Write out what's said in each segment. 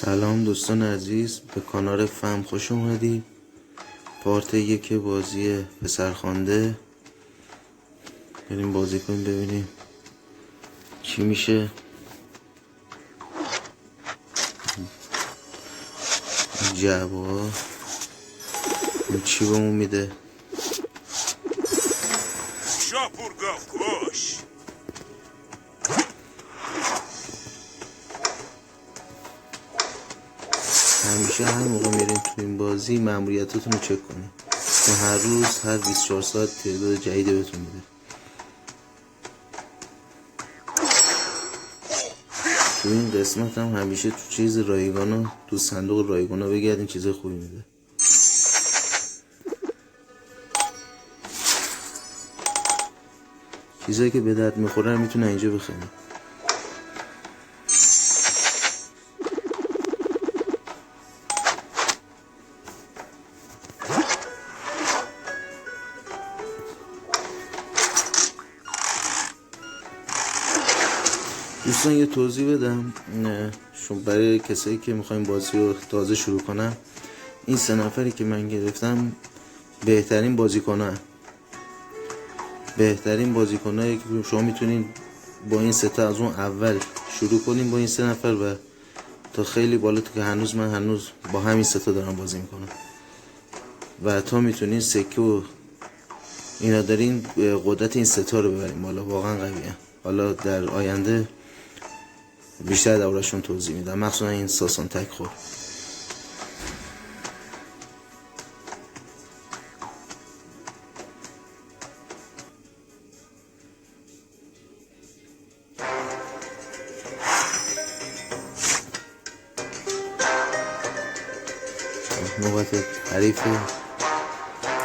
سلام دوستان عزیز، به کانال فهم خوش اومدید. پارت 1 بازی پسرخوانده. بریم بازی کنیم ببینیم چی میشه. جواب چی بهمون میده. شاپورگاه کش. همیشه هر موقع میریم تو این بازی مأموریتاتون رو چک کنیم، چون هر روز هر 24 ساعت تعداد جدید بهتون میده. تو این قسمت هم همیشه تو چیز رایگانا، تو صندوق رایگانا بگردین، چیز خوبی میده. چیزایی که به درد میخوره میتونه اینجا بخریم. دوستان یه توضیح بدم برای کسایی که میخوایم بازی رو تازه شروع کنم. این 3 نفری که من گرفتم بهترین بازیکنایی که شما میتونین با این 3 تا از اون اول شروع کنیم، با این 3 نفر و تا خیلی بالا، که هنوز با همین 3 تا دارم بازی میکنم و تا میتونین سکه و اینا دارین قدرت این 3 تا رو ببریم بالا. واقعا قویه. حالا در آینده بیشتر دورشون توضیح میدم، مخصوصا این ساسان تک خور. نوبت حریف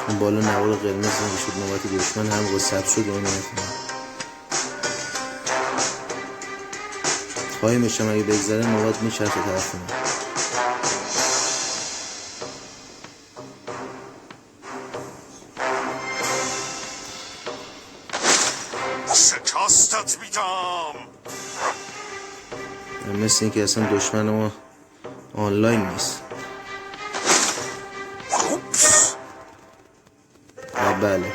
اون بالا نوار قرمز نمیشد، نوبت دشمن هم با ثبت شد. اون خواهی میشم اگه بگذره نوبت میچرخه طرف من. شکستت میدم. مثل این که اصلا دشمن ما آنلاین نیست. بله،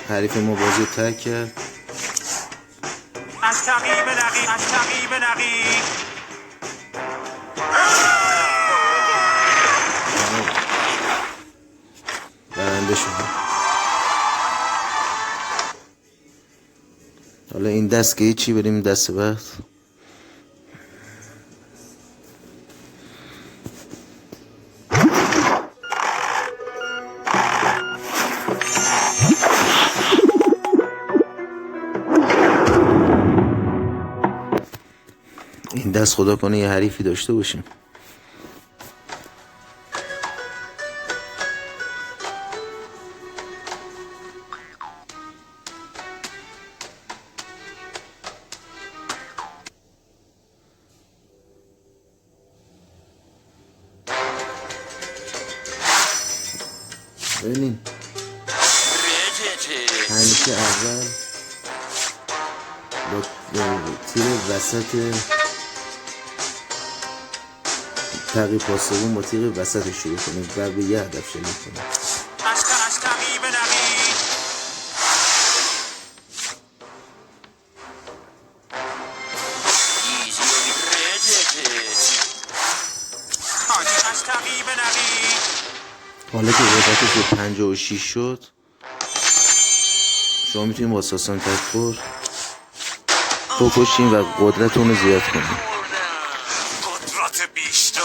حریف ما بازی رو ترک کرد. از تعقیب نقی. برنده شد. حالا این دست که چی، بریم دست بعد. این دست خدا کنه یه حریفی داشته باشیم. ببینین همیشه اول با تیر وسط تقیب پاسبون با تیر وسط شروع کنیم و به یه هدف شلیک کنیم. از تعقیب نقی. حالا که قدرتش به 56 شد، شما میتونیم با ساسان تکفور بکشیم و قدرت اون رو زیاد کنیم. قدرت بیشتر.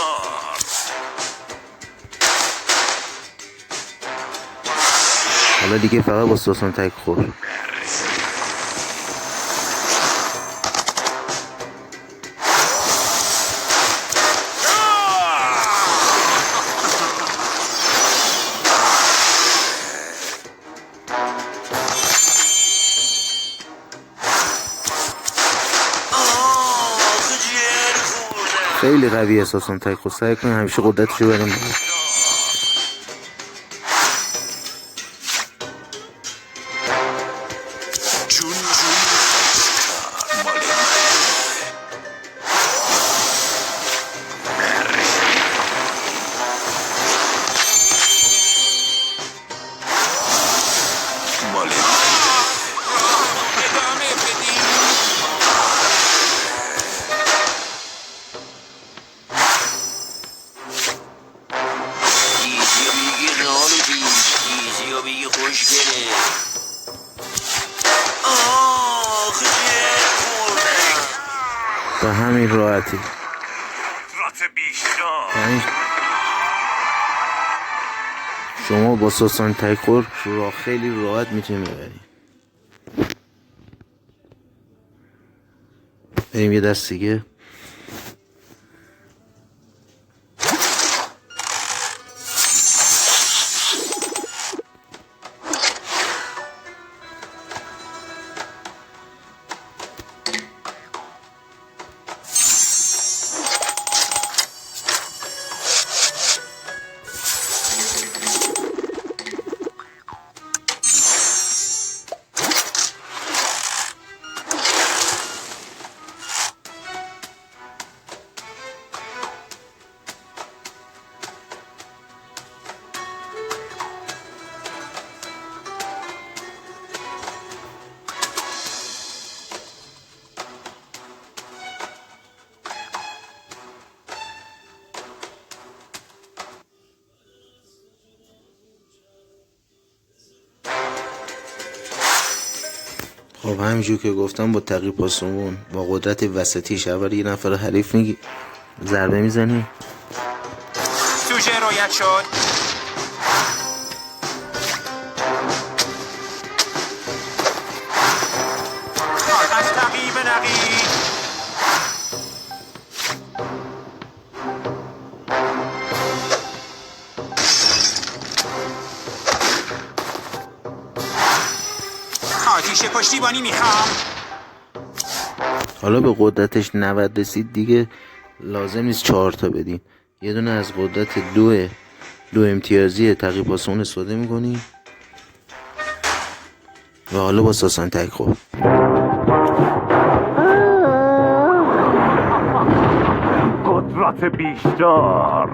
حالا دیگه فقط با ساسان تکفور. خیلی قویه ساسان تکفور. سعی کنیم همیشه قدرتشو بریم بالا. به همین راحتی. قدرت بیشتر. یعنی شما با ساسان تکور را خیلی راحت میتونید ببرید. بریم یه دست دیگه. خب همینجور که گفتم با تقریب پاسمون با قدرت وسطیش اول یه نفر حریف ضربه میزنی. سوژه رویت شد. از تقیب نقی. آتیش پشتیبانی میخوام. حالا به قدرتش 90 رسید دیگه لازم نیست 4 تا بدیم. یه دونه از قدرت دو امتیازی تقریب پاسمون استفاده میکنی و حالا با ساسان تکور قدرت بیشتر.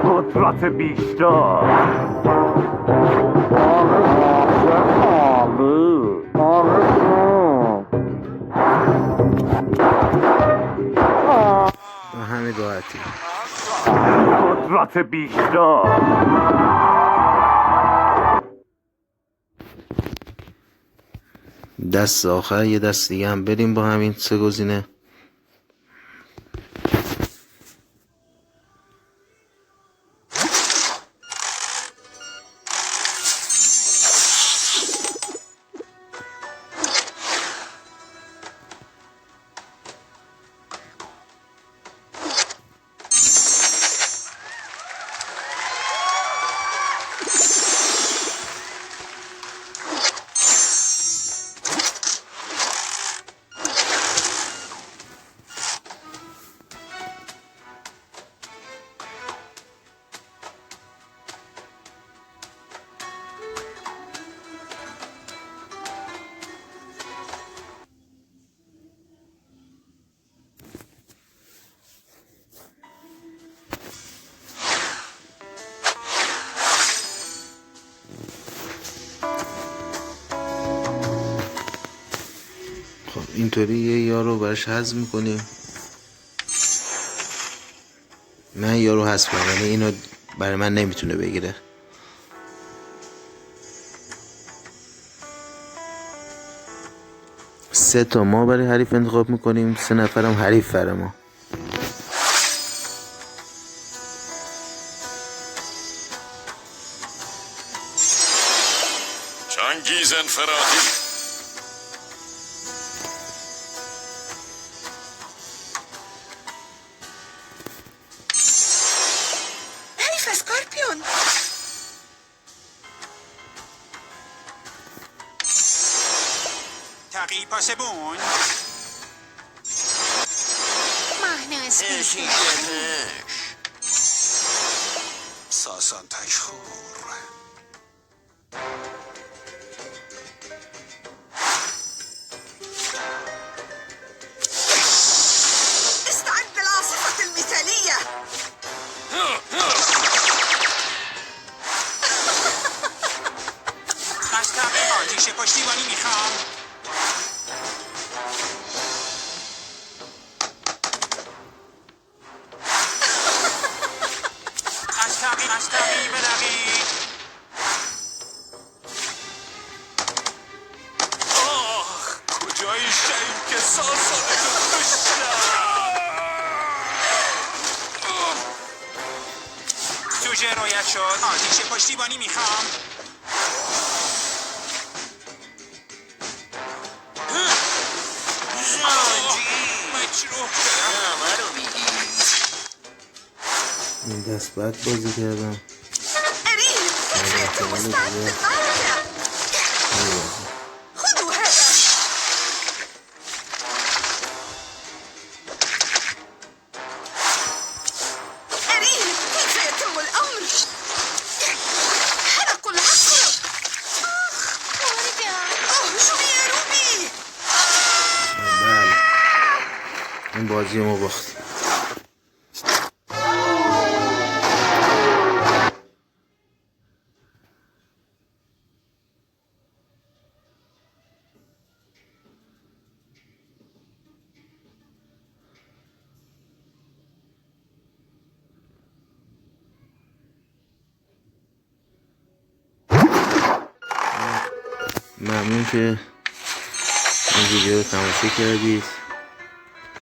قدرت بیشتر. و همین راحتی. قدرت بیشتر. دست آخر یه دست دیگه هم بریم با همین 3 گزینه. خب اینطوری یه یارو برش حذف میکنیم. من یارو حذف کنم، یعنی اینو برای من نمیتونه بگیره. سه تا ما برای حریف انتخاب میکنیم، 3 نفرم حریف برای ما. انگیز انفرادی. حیف اسکارپیون. تغییر پاسبون. مهناز پیشی. ساسان تشخور. استعد للعاصفة المثالية. از طبق آتیش پشتیبانی میخوام. از طبق بدقیق. کجایی شیم که ساسانه رو کشتم؟ سوژه رویت شد. آتیش پشتیبانی میخوام. مجروح شدم. این دست بعد بازی کردم. أريد أنت مستعد للمعركة. خذوا هذا. أريد كيف يتم الأمر. حلق العقرب. اهجم يا روبي. بله این بازی ما باختیم. ممنون که این ویدیو رو تماشا کردید.